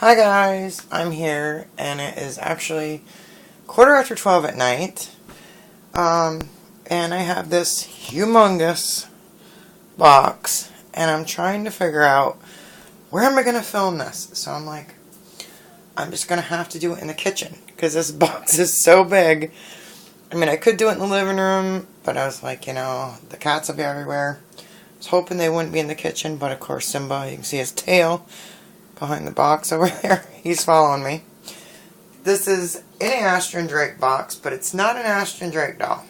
Hi guys, I'm here and it is actually 12:15 at night. And I have this humongous box and I'm trying to figure out where am I going to film this. So I'm like, I'm just going to have to do it in the kitchen because this box is so big. I mean, I could do it in the living room, but I was like, the cats will be everywhere. I was hoping they wouldn't be in the kitchen, but of course Simba, you can see his tail behind the box over there. He's following me. This is an Ashton Drake box, but it's not an Ashton Drake doll.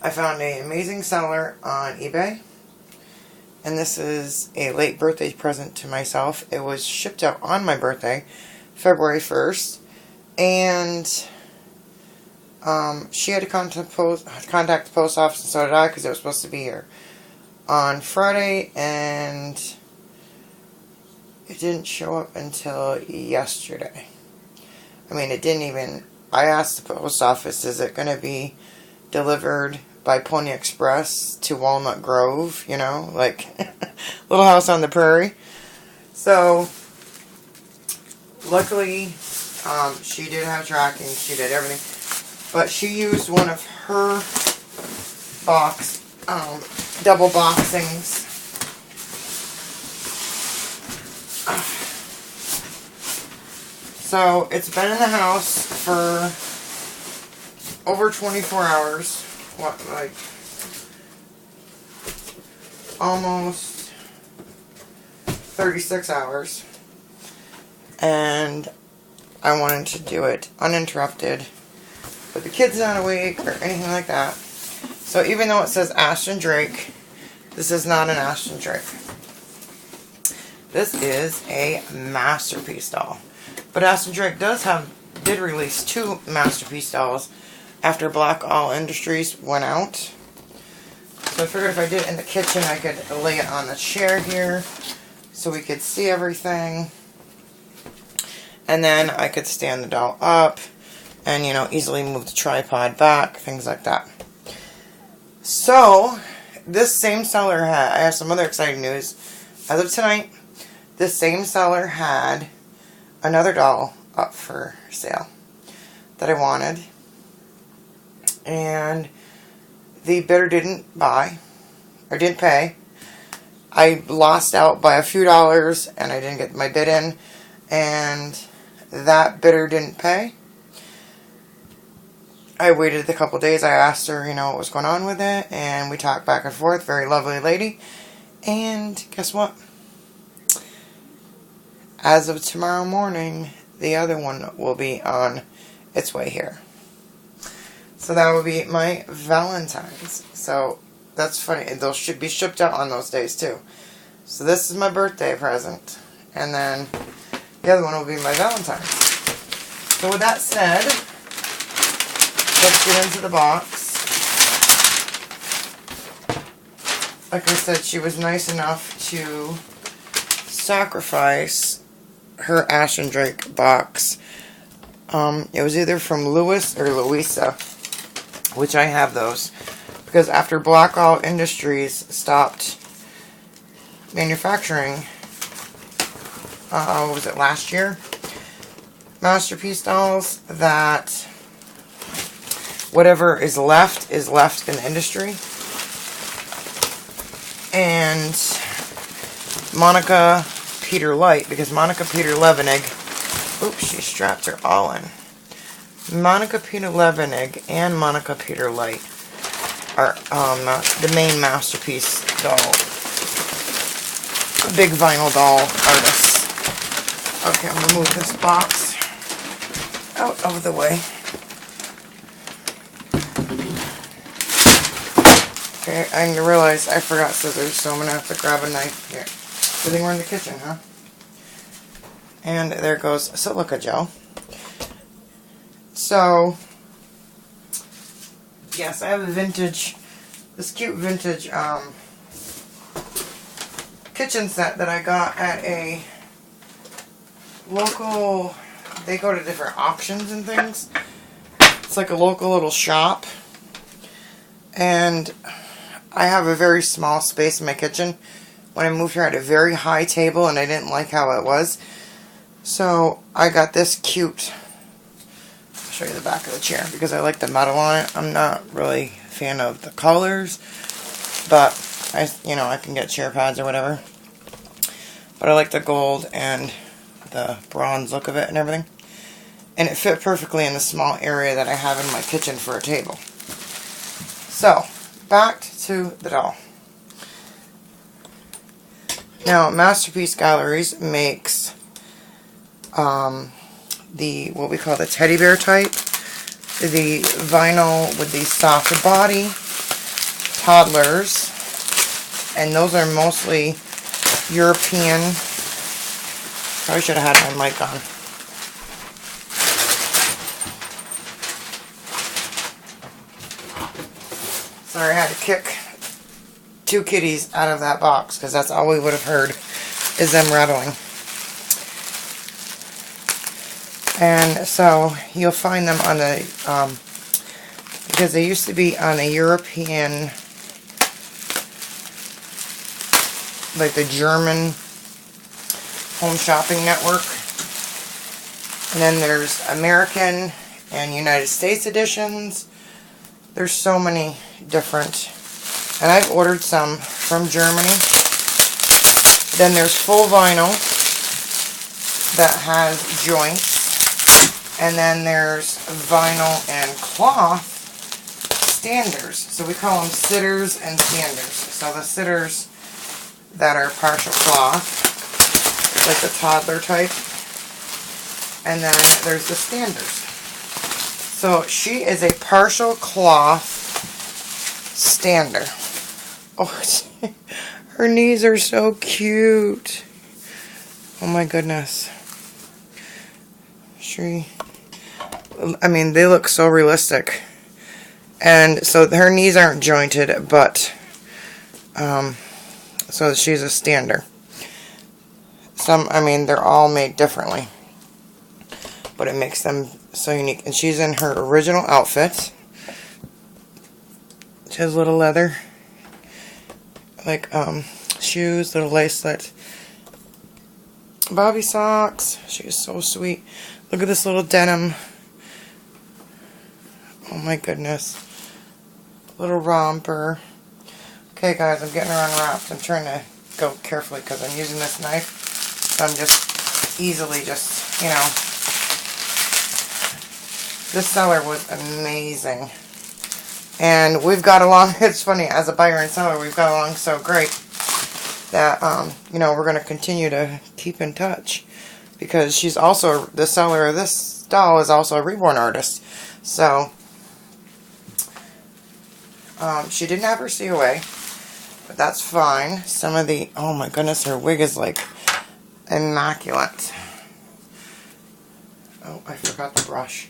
I found an amazing seller on eBay, and this is a late birthday present to myself. It was shipped out on my birthday, February 1st, and she had to contact the post office, and so did I, because it was supposed to be here on Friday, and it didn't show up until yesterday. I mean, it didn't even... I asked the post office, is it going to be delivered by Pony Express to Walnut Grove? Like Little House on the Prairie. So, luckily, she did have tracking. She did everything. But she used one of her double boxings. So, it's been in the house for over 24 hours. Almost 36 hours. And I wanted to do it uninterrupted, with the kids not awake or anything like that. So, even though it says Ashton Drake, this is not an Ashton Drake. This is a Masterpiece doll. But Ashton Drake did release two Masterpiece dolls after Black All Industries went out. So I figured if I did it in the kitchen, I could lay it on the chair here so we could see everything. And then I could stand the doll up and, easily move the tripod back, things like that. So, this same seller I have some other exciting news. As of tonight, this same seller had another doll up for sale that I wanted, and the bidder didn't pay. I lost out by a few dollars and I didn't get my bid in, and that bidder didn't pay. I waited a couple days. I asked her, what was going on with it, and we talked back and forth. Very lovely lady. And guess what? As of tomorrow morning, the other one will be on its way here. So that will be my Valentine's. So that's funny. They'll should be shipped out on those days too. So this is my birthday present, and then the other one will be my Valentine's. So with that said, let's get into the box. Like I said, she was nice enough to sacrifice her Ashton Drake box. It was either from Lewis or Louisa, which I have those, because after Black All Industries stopped manufacturing, what was it, last year? Masterpiece dolls, that whatever is left in the industry. And Monica Peter Light, because Monica Peter Levenig, oops, she strapped her all in. Monica Peter Levenig and Monica Peter Light are the main Masterpiece doll, big vinyl doll artists. Okay, I'm going to move this box out of the way. Okay, I realized I forgot scissors, so I'm going to have to grab a knife here. Good thing we're in the kitchen, huh? And there goes silica gel. So, yes, I have this cute vintage kitchen set that I got at a local, they go to different auctions and things. It's like a local little shop. And I have a very small space in my kitchen. When I moved here, I had a very high table, and I didn't like how it was. So I got this cute, I'll show you the back of the chair because I like the metal on it. I'm not really a fan of the colors, but I can get chair pads or whatever. But I like the gold and the bronze look of it and everything. And it fit perfectly in the small area that I have in my kitchen for a table. So, back to the doll. Now, Masterpiece Galleries makes what we call the teddy bear type. The vinyl with the softer body, toddlers, and those are mostly European. Probably should have had my mic on. Sorry, I had to kick 2 kitties out of that box because that's all we would have heard is them rattling. And so you'll find them on the because they used to be on a European, like the German home shopping network, and then there's American and United States editions. There's so many different, and I've ordered some from Germany. Then there's full vinyl that has joints, and then there's vinyl and cloth standers. So we call them sitters and standers. So the sitters that are partial cloth, like the toddler type, and then there's the standers. So she is a partial cloth stander. Oh, her knees are so cute. Oh my goodness. I mean, they look so realistic. And so her knees aren't jointed, but so she's a stander. I mean, they're all made differently, but it makes them so unique. And she's in her original outfit. She has little leather, like shoes, little lacelet, bobby socks. She is so sweet. Look at this little denim. Oh my goodness. Little romper. Okay guys, I'm getting her unwrapped. I'm trying to go carefully because I'm using this knife. So I'm just easily this seller was amazing. And we've got along, it's funny, as a buyer and seller, we've got along so great that, we're going to continue to keep in touch. Because she's also, the seller of this doll is also a reborn artist. So, she didn't have her COA, but that's fine. Some of the, oh my goodness, her wig is like immaculate. Oh, I forgot the brush.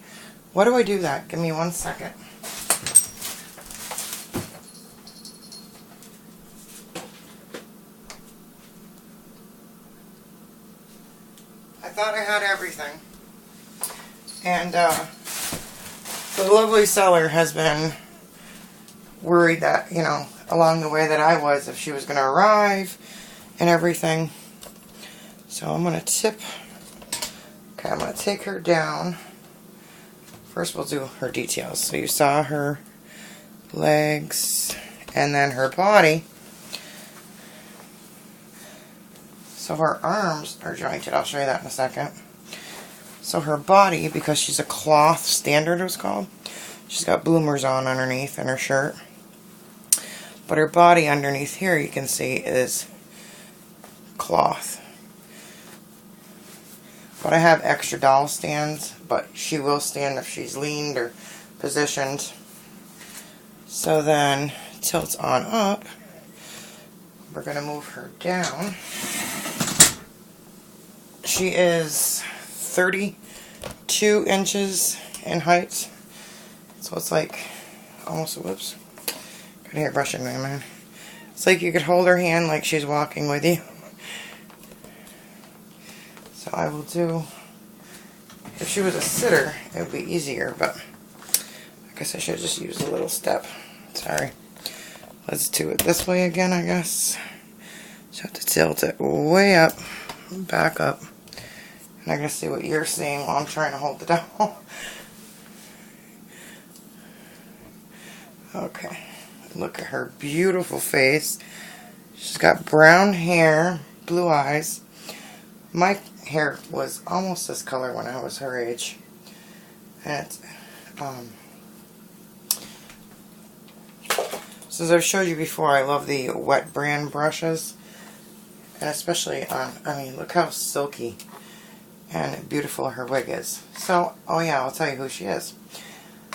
Why do I do that? Give me 1 second. I thought I had everything. And the lovely seller has been worried that, along the way that I was, if she was going to arrive and everything. So I'm going to tip. Okay, I'm going to take her down. First we'll do her details. So you saw her legs and then her body. So her arms are jointed. I'll show you that in a second. So her body, because she's a cloth standard, it was called, she's got bloomers on underneath in her shirt. But her body underneath here, you can see, is cloth. But I have extra doll stands, but she will stand if she's leaned or positioned. So then, tilts on up. We're going to move her down. She is 32 inches in height. So it's like almost, whoops. Could hear brushing my man. It's like you could hold her hand like she's walking with you. So I will do, if she was a sitter, it would be easier, but I guess I should just use a little step. Sorry. Let's do it this way again, I guess. Just have to tilt it way up, back up, And I gotta see what you're seeing while I'm trying to hold the doll. Okay. Look at her beautiful face. She's got brown hair, blue eyes. My hair was almost this color when I was her age. And it's, so as I've showed you before, I love the Wet brand brushes. And especially on, I mean, look how silky and beautiful her wig is. So, oh yeah, I'll tell you who she is.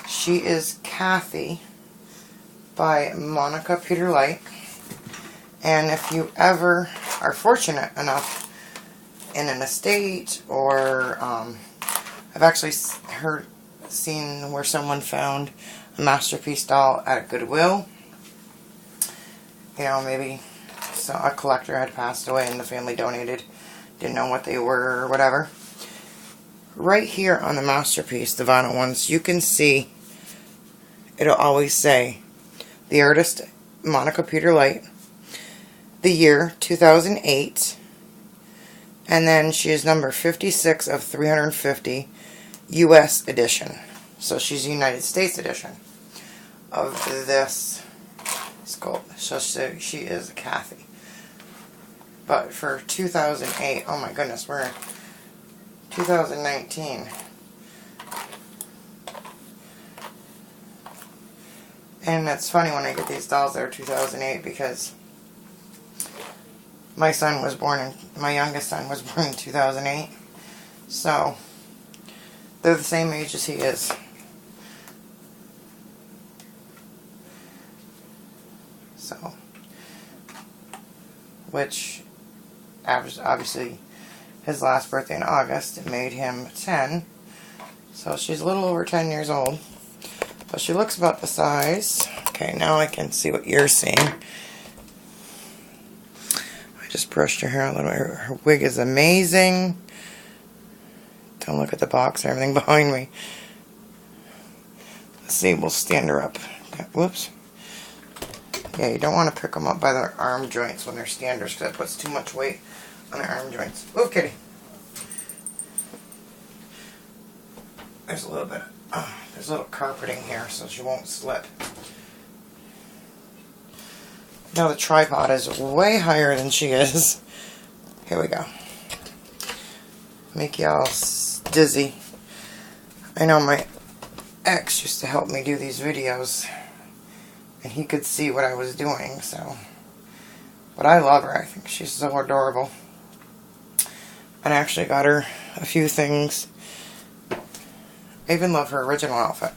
She is Kathy by Monica Peter Light. And if you ever are fortunate enough in an estate, or I've actually seen where someone found a Masterpiece doll at a Goodwill. You know, maybe a collector had passed away and the family donated, didn't know what they were or whatever. Right here on the Masterpiece, the vinyl ones, you can see it'll always say the artist Monica Peter Light, the year 2008, and then she is number 56 of 350, US edition. So she's the United States edition of this sculpt. So she is a Kathy. But for 2008, oh my goodness, we're in 2019. And it's funny when I get these dolls that are 2008 because my youngest son was born in 2008. So they're the same age as he is. So, which obviously his last birthday in August, it made him 10. So she's a little over 10 years old. But she looks about the size. Okay, now I can see what you're seeing. I just brushed her hair a little. Her wig is amazing. Don't look at the box and everything behind me. Let's see, we'll stand her up. Okay, whoops. Yeah, you don't want to pick them up by their arm joints when they're standers because that puts too much weight on their arm joints. Ooh, kitty. There's a little bit. There's a little carpeting here so she won't slip. Now the tripod is way higher than she is. Here we go. Make y'all dizzy. I know my ex used to help me do these videos, and he could see what I was doing, so. But I love her. I think she's so adorable. And I actually got her a few things. I even love her original outfit.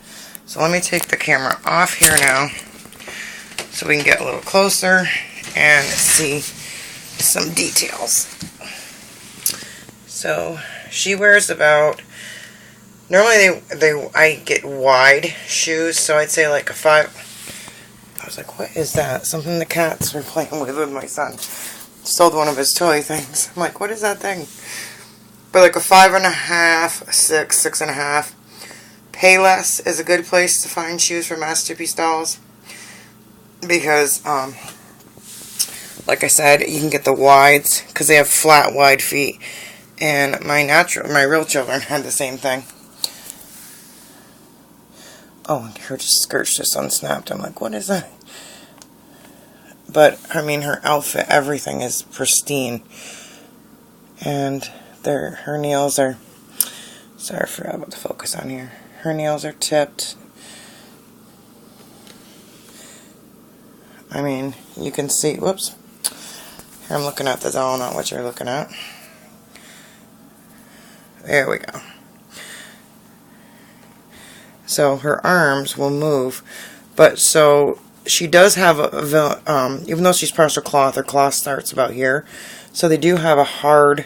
So let me take the camera off here now so we can get a little closer and see some details. So she wears about, normally I get wide shoes, so I'd say like a 5. I was like, what is that? Something the cats were playing with my son. Stole one of his toy things. I'm like, what is that thing? But like a 5.5, 6, 6.5. Payless is a good place to find shoes for Masterpiece dolls because, like I said, you can get the wides because they have flat, wide feet. And my real children had the same thing. Oh, and her skirt's just unsnapped. I'm like, what is that? But I mean, her outfit, everything is pristine, and her nails are. Sorry, I forgot about the focus on here. Her nails are tipped. I mean, you can see, whoops. Here I'm looking at the doll, not what you're looking at. There we go. So her arms will move. But so she does have even though she's partial cloth, her cloth starts about here. So they do have a hard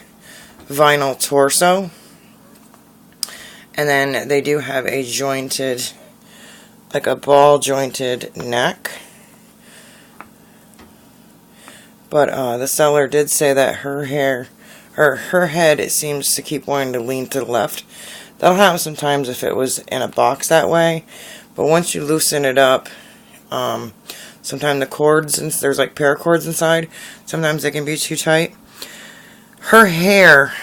vinyl torso. And then they do have a jointed, like a ball jointed neck. But the seller did say that her head, it seems to keep wanting to lean to the left. That'll happen sometimes if it was in a box that way. But once you loosen it up, sometimes the cords, and there's like paracords inside, sometimes they can be too tight. Her hair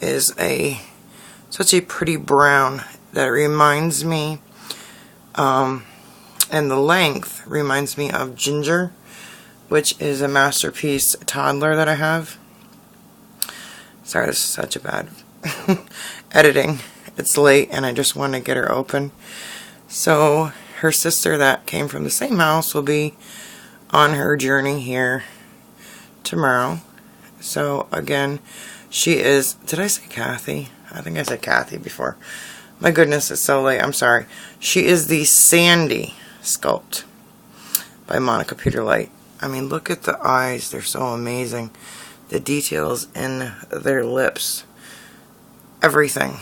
is such a pretty brown that reminds me, and the length reminds me of Ginger, which is a Masterpiece toddler that I have. Sorry, this is such a bad editing. It's late and I just want to get her open. So her sister that came from the same house will be on her journey here tomorrow. So again, she is, did I say Kathy? I think I said Kathy before. My goodness, it's so late. I'm sorry. She is the Sandy sculpt by Monica Peterlight. I mean, look at the eyes. They're so amazing. The details in their lips. Everything.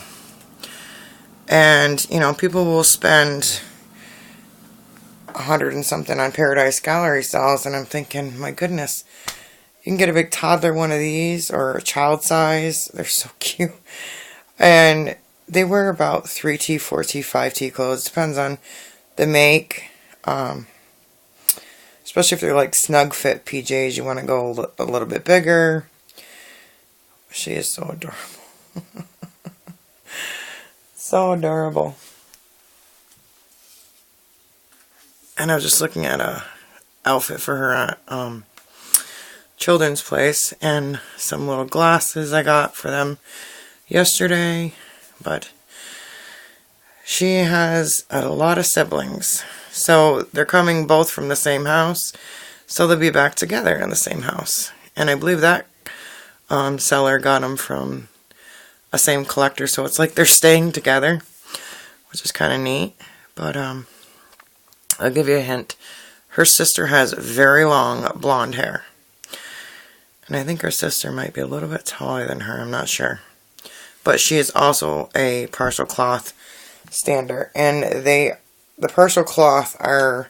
And, you know, people will spend $100 and something on Paradise Gallery dolls, and I'm thinking, my goodness, you can get a big toddler one of these, or a child size. They're so cute. And they wear about 3T, 4T, 5T clothes. Depends on the make. Especially if they're like snug fit PJs, you want to go a little bit bigger. She is so adorable. So adorable. And I was just looking at a outfit for her at Children's Place, and some little glasses I got for them yesterday. But she has a lot of siblings, so they're coming both from the same house, so they'll be back together in the same house. And I believe that seller got them from a same collector, so it's like they're staying together, which is kind of neat. But I'll give you a hint. Her sister has very long blonde hair, and I think her sister might be a little bit taller than her. I'm not sure, but she is also a partial cloth stander, and the partial cloth are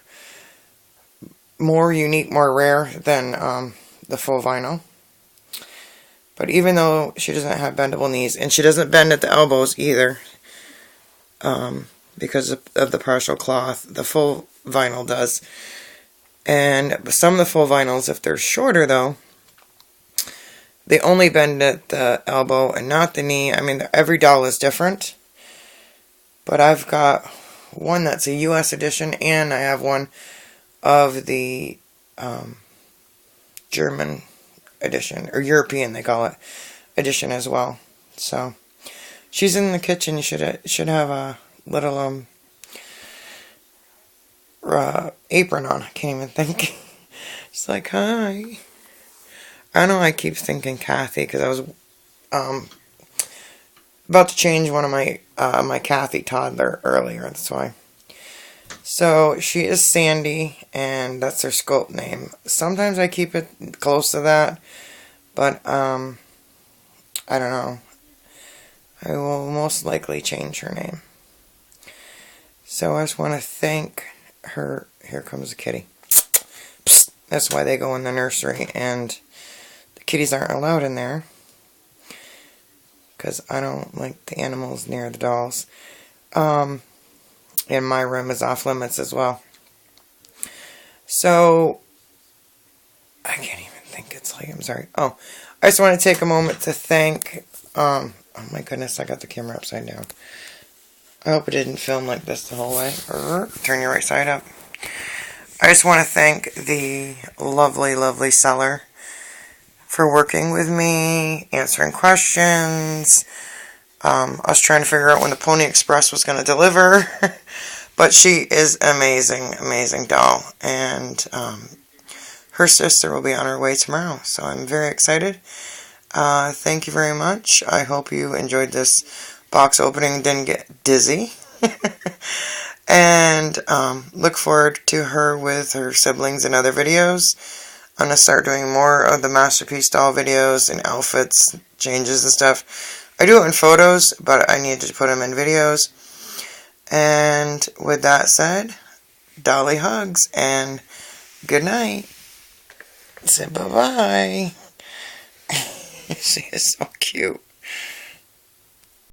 more unique, more rare than the full vinyl. But even though she doesn't have bendable knees, and she doesn't bend at the elbows either, because of the partial cloth, the full vinyl does. And some of the full vinyls, if they're shorter though, they only bend at the elbow and not the knee. I mean, every doll is different. But I've got one that's a US edition, and I have one of the German edition, or European they call it, edition as well. So she's in the kitchen. You should have a little apron on. I can't even think. She's like, hi. I know I keep thinking Kathy because I was about to change one of my my Kathy toddler earlier. That's why. So she is Sandy, and that's her sculpt name. Sometimes I keep it close to that, but I don't know. I will most likely change her name. So I just want to thank her. Here comes the kitty. Psst. That's why they go in the nursery, and the kitties aren't allowed in there, because I don't like the animals near the dolls. And my room is off limits as well. So, I can't even think. It's late. I'm sorry. Oh, I just want to take a moment to thank, oh my goodness, I got the camera upside down. I hope it didn't film like this the whole way. Turn your right side up. I just want to thank the lovely, lovely seller for working with me, answering questions, us trying to figure out when the Pony Express was going to deliver. But she is an amazing, amazing doll. And her sister will be on her way tomorrow. So I'm very excited. Thank you very much. I hope you enjoyed this box opening and didn't get dizzy. And look forward to her with her siblings in other videos. I'm going to start doing more of the Masterpiece doll videos and outfits, changes and stuff. I do it in photos, but I need to put them in videos. And with that said, Dolly hugs and good night. Say bye-bye. She is so cute.